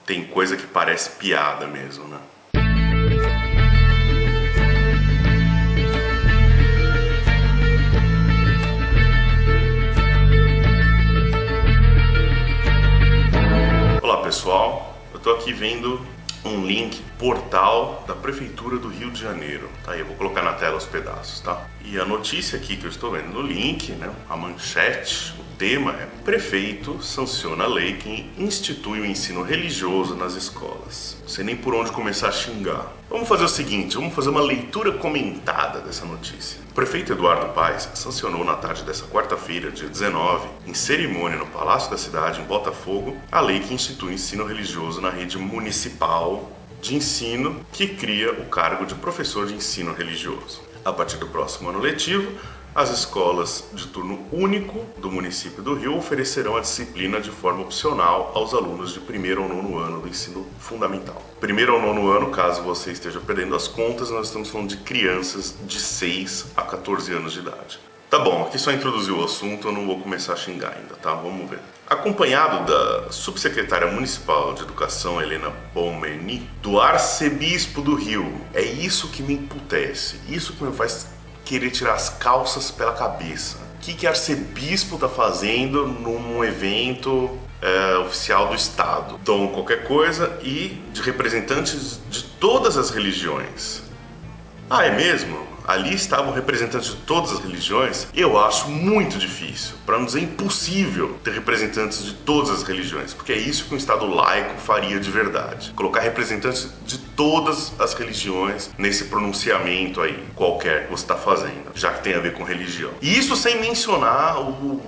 Tem coisa que parece piada mesmo, né? Olá pessoal, eu tô aqui vendo um link, portal da Prefeitura do Rio de Janeiro. Tá aí, eu vou colocar na tela os pedaços, tá? E a notícia aqui que eu estou vendo no link, né? A manchete, o tema é: prefeito sanciona a lei que institui o ensino religioso nas escolas. Não sei nem por onde começar a xingar. Vamos fazer o seguinte, vamos fazer uma leitura comentada dessa notícia. O prefeito Eduardo Paes sancionou na tarde dessa quarta-feira, dia 19, em cerimônia no Palácio da Cidade, em Botafogo, a lei que institui o ensino religioso na rede municipal de ensino, que cria o cargo de professor de ensino religioso. A partir do próximo ano letivo, as escolas de turno único do município do Rio oferecerão a disciplina de forma opcional aos alunos de 1º ao 9º ano do ensino fundamental. 1º ao 9º ano, caso você esteja perdendo as contas, nós estamos falando de crianças de 6 a 14 anos de idade. Tá bom, aqui só introduziu o assunto, eu não vou começar a xingar ainda, tá? Vamos ver. Acompanhado da subsecretária municipal de educação, Helena Bomeni, do arcebispo do Rio. É isso que me emputece, isso que me faz querer tirar as calças pela cabeça. O que arcebispo tá fazendo num evento oficial do Estado? Dom qualquer coisa e de representantes de todas as religiões. Ah, é mesmo? Ali estavam representantes de todas as religiões? Eu acho muito difícil, para não dizer impossível, ter representantes de todas as religiões, porque é isso que um Estado laico faria de verdade. Colocar representantes de todas as religiões nesse pronunciamento aí, qualquer que você está fazendo, já que tem a ver com religião. E isso sem mencionar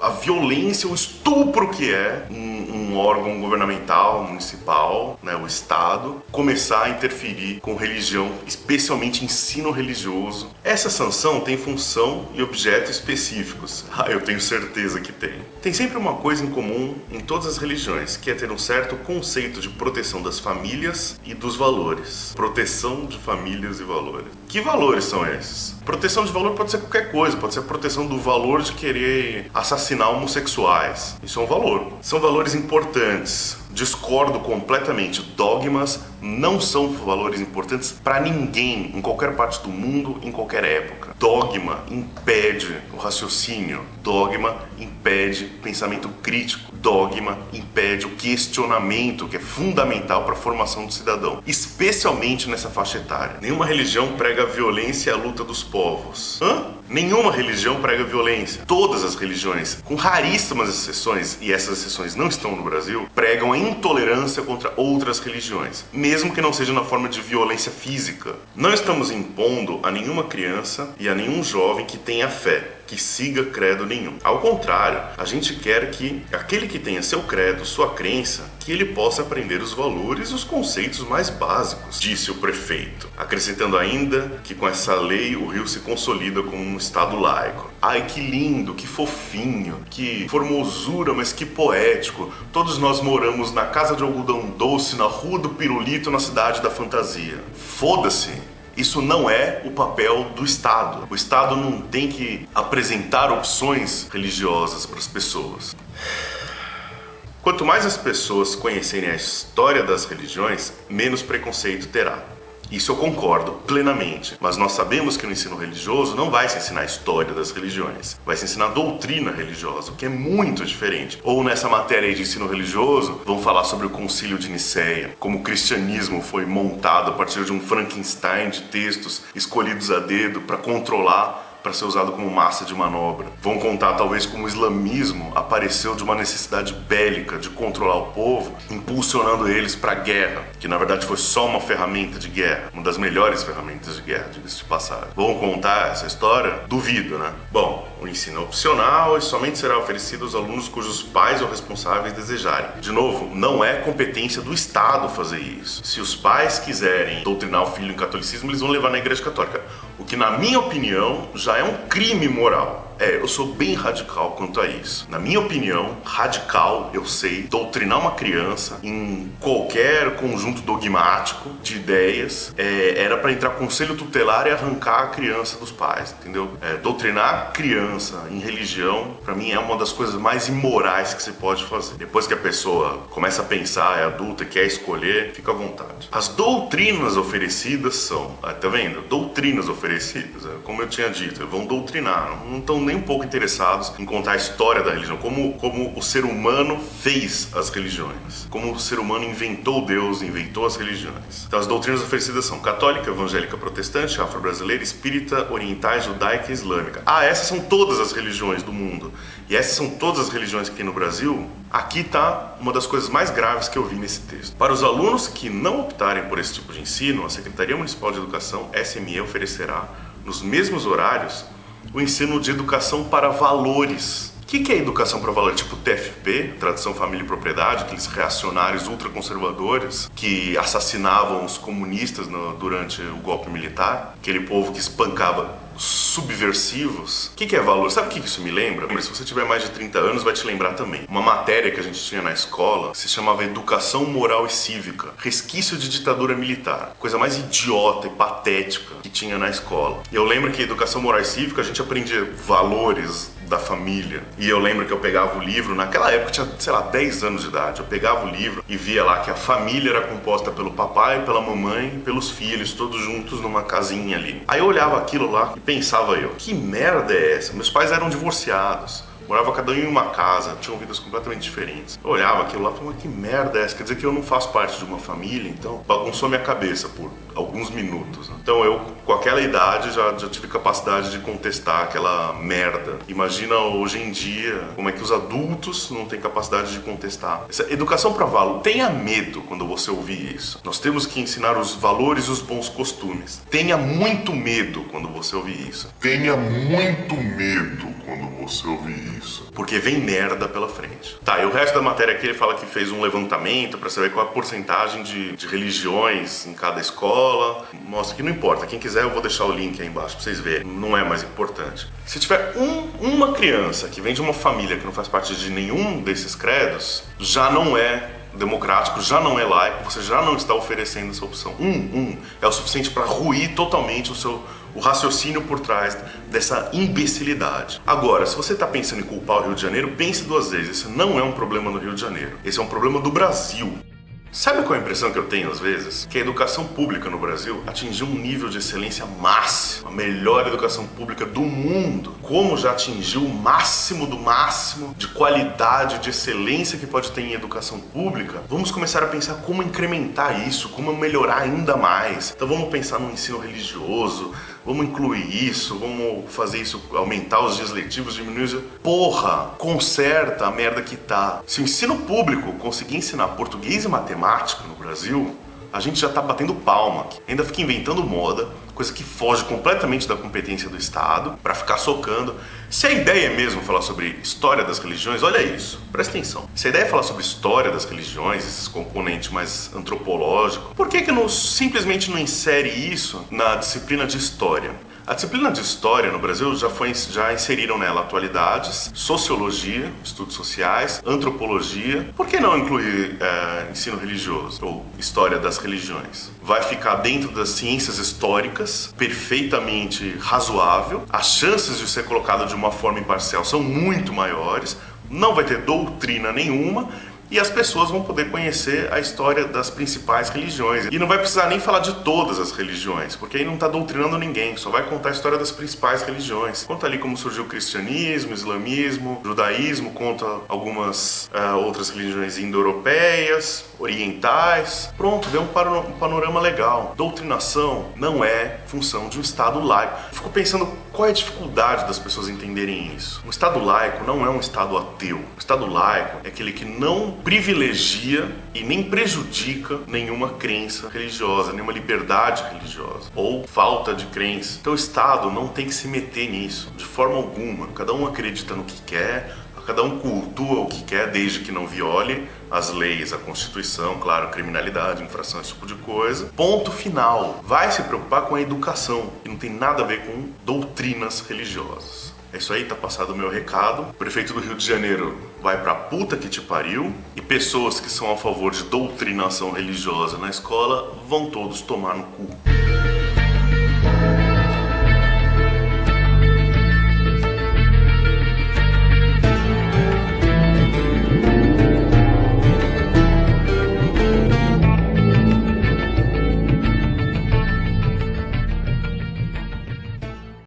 a violência, o estupro que é um órgão governamental, municipal, né, o Estado, começar a interferir com religião, especialmente ensino religioso. Essa sanção tem função e objeto específicos. Ah, eu tenho certeza que tem. Tem sempre uma coisa em comum em todas as religiões, que é ter um certo conceito de proteção das famílias e dos valores. Proteção de famílias e valores. Que valores são esses? Proteção de valor pode ser qualquer coisa, pode ser a proteção do valor de querer assassinar homossexuais. Isso é um valor. São valores importantes. Discordo completamente. Dogmas não são valores importantes para ninguém, em qualquer parte do mundo, em qualquer época. Dogma impede o raciocínio. Dogma impede o pensamento crítico. Dogma impede o questionamento, que é fundamental para a formação do cidadão, especialmente nessa faixa etária. Nenhuma religião prega a violência e a luta dos povos. Nenhuma religião prega violência. Todas as religiões, com raríssimas exceções, e essas exceções não estão no Brasil, pregam a intolerância contra outras religiões, mesmo que não seja na forma de violência física. Não estamos impondo a nenhuma criança e a nenhum jovem que tenha fé, que siga credo nenhum. Ao contrário, a gente quer que aquele que tenha seu credo, sua crença, que ele possa aprender os valores e os conceitos mais básicos, disse o prefeito, acrescentando ainda que com essa lei o Rio se consolida como um Estado laico. Ai, que lindo, que fofinho, que formosura, mas que poético. Todos nós moramos na Casa de Algodão Doce, na Rua do Pirulito, na Cidade da Fantasia. Foda-se! Isso não é o papel do Estado. O Estado não tem que apresentar opções religiosas para as pessoas. Quanto mais as pessoas conhecerem a história das religiões, menos preconceito terá. Isso eu concordo plenamente, mas nós sabemos que no ensino religioso não vai se ensinar a história das religiões, vai se ensinar a doutrina religiosa, o que é muito diferente. Ou nessa matéria aí de ensino religioso, vão falar sobre o Concílio de Nicéia, como o cristianismo foi montado a partir de um Frankenstein de textos escolhidos a dedo para controlar, para ser usado como massa de manobra. Vão contar talvez como o islamismo apareceu de uma necessidade bélica de controlar o povo, impulsionando eles para a guerra, que na verdade foi só uma ferramenta de guerra, uma das melhores ferramentas de guerra, diga-se de passagem. Vão contar essa história? Duvido, né? Bom, o ensino é opcional e somente será oferecido aos alunos cujos pais ou responsáveis desejarem. De novo, não é competência do Estado fazer isso. Se os pais quiserem doutrinar o filho em catolicismo, eles vão levar na Igreja Católica. O que, na minha opinião, já é um crime moral. Eu sou bem radical quanto a isso. Na minha opinião, radical, eu sei, doutrinar uma criança em qualquer conjunto dogmático de ideias era para entrar conselho tutelar e arrancar a criança dos pais, entendeu? Doutrinar a criança em religião, para mim, é uma das coisas mais imorais que se pode fazer. Depois que a pessoa começa a pensar, é adulta e quer escolher, fica à vontade. As doutrinas oferecidas são, tá vendo? Doutrinas oferecidas, como eu tinha dito, vão doutrinar, não estão nem um pouco interessados em contar a história da religião, como o ser humano fez as religiões, como o ser humano inventou Deus, inventou as religiões. Então as doutrinas oferecidas são católica, evangélica, protestante, afro-brasileira, espírita, orientais, judaica e islâmica. Essas são todas as religiões do mundo. E essas são todas as religiões que tem no Brasil. Aqui está uma das coisas mais graves que eu vi nesse texto. Para os alunos que não optarem por esse tipo de ensino, a Secretaria Municipal de Educação, SME, oferecerá, nos mesmos horários, o ensino de educação para valores. O que é educação para valores? Tipo TFP, Tradição, Família e Propriedade, aqueles reacionários ultraconservadores que assassinavam os comunistas durante o golpe militar, aquele povo que espancava subversivos. O que é valor? Sabe o que isso me lembra? Se você tiver mais de 30 anos, vai te lembrar também. Uma matéria que a gente tinha na escola se chamava Educação Moral e Cívica. Resquício de ditadura militar. Coisa mais idiota e patética que tinha na escola. E eu lembro que Educação Moral e Cívica a gente aprendia valores da família. E eu lembro que eu pegava o livro, naquela época eu tinha, sei lá, 10 anos de idade. Eu pegava o livro e via lá que a família era composta pelo papai, pela mamãe, pelos filhos, todos juntos numa casinha ali. Aí eu olhava aquilo lá e pensava que merda é essa? Meus pais eram divorciados. Morava cada um em uma casa, tinham vidas completamente diferentes. Eu olhava aquilo lá e falava, que merda é essa? Quer dizer que eu não faço parte de uma família? Então bagunçou minha cabeça por alguns minutos, né? Então eu, com aquela idade, já tive capacidade de contestar aquela merda. Imagina hoje em dia como é que os adultos não têm capacidade de contestar. Essa educação para valor. Tenha medo quando você ouvir isso. Nós temos que ensinar os valores e os bons costumes. Tenha muito medo quando você ouvir isso. Tenha muito medo quando você ouvir isso. Porque vem merda pela frente. Tá, e o resto da matéria aqui ele fala que fez um levantamento para saber qual a porcentagem de religiões em cada escola. Mostra que não importa. Quem quiser eu vou deixar o link aí embaixo pra vocês verem. Não é mais importante. Se tiver uma criança que vem de uma família que não faz parte de nenhum desses credos, já não é democrático, já não é laico, você já não está oferecendo essa opção. É o suficiente para ruir totalmente o raciocínio por trás dessa imbecilidade. Agora, se você está pensando em culpar o Rio de Janeiro, pense duas vezes. Esse não é um problema do Rio de Janeiro. Esse é um problema do Brasil. Sabe qual é a impressão que eu tenho às vezes? Que a educação pública no Brasil atingiu um nível de excelência máximo. A melhor educação pública do mundo. Como já atingiu o máximo do máximo de qualidade, de excelência que pode ter em educação pública, vamos começar a pensar como incrementar isso, como melhorar ainda mais. Então vamos pensar no ensino religioso, vamos incluir isso, vamos fazer isso, aumentar os dias letivos, diminuir os... Porra, conserta a merda que tá. Se o ensino público conseguir ensinar português e matemática no Brasil, a gente já tá batendo palma aqui. Ainda fica inventando moda, coisa que foge completamente da competência do Estado, pra ficar socando. Se a ideia é mesmo falar sobre história das religiões, olha isso, presta atenção. Se a ideia é falar sobre história das religiões, esses componentes mais antropológicos, por que simplesmente não insere isso na disciplina de história? A disciplina de história no Brasil já inseriram nela atualidades, sociologia, estudos sociais, antropologia. Por que não incluir ensino religioso ou história das religiões? Vai ficar dentro das ciências históricas, perfeitamente razoável. As chances de ser colocado de uma forma imparcial são muito maiores. Não vai ter doutrina nenhuma. E as pessoas vão poder conhecer a história das principais religiões. E não vai precisar nem falar de todas as religiões, porque aí não está doutrinando ninguém, só vai contar a história das principais religiões. Conta ali como surgiu o cristianismo, o islamismo, o judaísmo, conta algumas outras religiões indo-europeias, orientais. Pronto, deu um panorama legal. Doutrinação não é função de um Estado laico. Fico pensando qual é a dificuldade das pessoas entenderem isso. Um Estado laico não é um Estado ateu. O Estado laico é aquele que não privilegia e nem prejudica nenhuma crença religiosa, nenhuma liberdade religiosa ou falta de crença. Então o Estado não tem que se meter nisso, de forma alguma. Cada um acredita no que quer, cada um cultua o que quer, desde que não viole as leis, a Constituição, claro, criminalidade, infração, esse tipo de coisa. Ponto final. Vai se preocupar com a educação, que não tem nada a ver com doutrinas religiosas. É isso aí, tá passado o meu recado. O prefeito do Rio de Janeiro vai pra puta que te pariu. E pessoas que são a favor de doutrinação religiosa na escola vão todos tomar no cu.